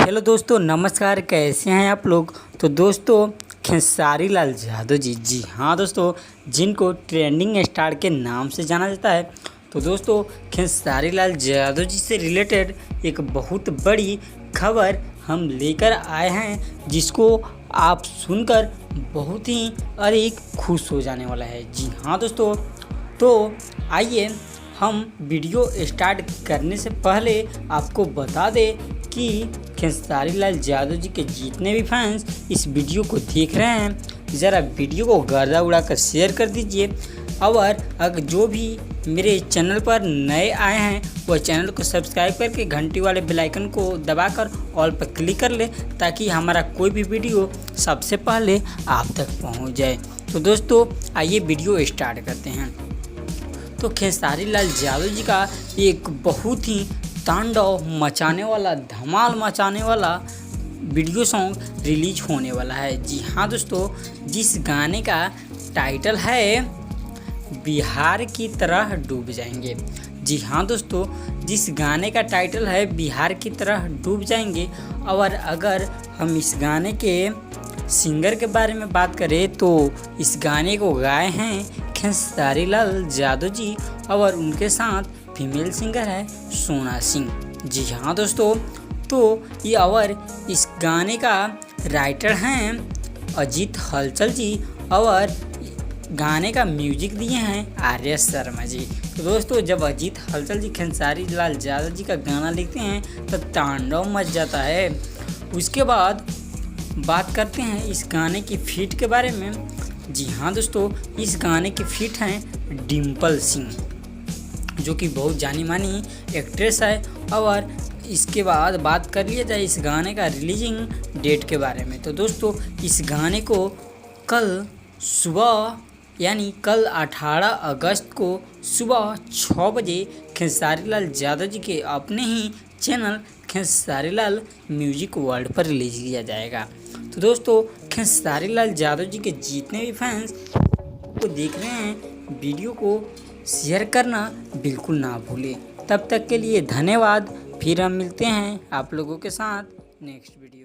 Hello दोस्तों, नमस्कार। कैसे हैं आप लोग। तो दोस्तों, खेसारी लाल यादव जी हाँ दोस्तों, जिनको ट्रेंडिंग स्टार के नाम से जाना जाता है। तो दोस्तों, खेसारी लाल यादव जी से रिलेटेड एक बहुत बड़ी खबर हम लेकर आए हैं, जिसको आप सुनकर बहुत ही अधिक खुश हो जाने वाला है। जी हाँ दोस्तों, तो आइए हम वीडियो स्टार्ट करने से पहले आपको बता दें कि खेसारी लाल यादव जी के जितने भी फैंस इस वीडियो को देख रहे हैं, ज़रा वीडियो को गर्दा उड़ाकर शेयर कर दीजिए। और अगर जो भी मेरे चैनल पर नए आए हैं वह चैनल को सब्सक्राइब करके घंटी वाले बेल आइकन को दबाकर ऑल पर क्लिक कर ले, ताकि हमारा कोई भी वीडियो सबसे पहले आप तक पहुंच जाए। तो दोस्तों, आइए वीडियो स्टार्ट करते हैं। तो खेसारी लाल यादव जी का एक बहुत ही तांडव मचाने वाला, धमाल मचाने वाला वीडियो सॉन्ग रिलीज होने वाला है। जी हाँ दोस्तों, जिस गाने का टाइटल है बिहार की तरह डूब जाएंगे। जी हाँ दोस्तों, जिस गाने का टाइटल है बिहार की तरह डूब जाएंगे। और अगर हम इस गाने के सिंगर के बारे में बात करें तो इस गाने को गाए हैं खेसारी लाल यादव जी, और उनके साथ फीमेल सिंगर है सोना सिंह। जी हाँ दोस्तों, तो ये और इस गाने का राइटर हैं अजीत हलचल जी, और गाने का म्यूजिक दिए हैं आर्या शर्मा जी। तो दोस्तों, जब अजीत हलचल जी खेसारी लाल यादव जी का गाना लिखते हैं तो तांडव मच जाता है। उसके बाद बात करते हैं इस गाने की फीट के बारे में। जी हाँ दोस्तों, इस गाने की फीट हैं डिम्पल सिंह, जो कि बहुत जानी मानी एक्ट्रेस है। और इसके बाद बात कर लिया जाए इस गाने का रिलीजिंग डेट के बारे में। तो दोस्तों, इस गाने को कल सुबह यानी कल 18 अगस्त को सुबह 6 बजे खेसारी लाल यादव जी के अपने ही channel Khesari Lal music world पर रिलीज किया जाएगा। तो दोस्तों, खेसारी लाल यादव जी के जितने भी फैंस को देख रहे हैं, वीडियो को शेयर करना बिल्कुल ना भूलें। तब तक के लिए धन्यवाद। फिर हम मिलते हैं आप लोगों के साथ नेक्स्ट वीडियो।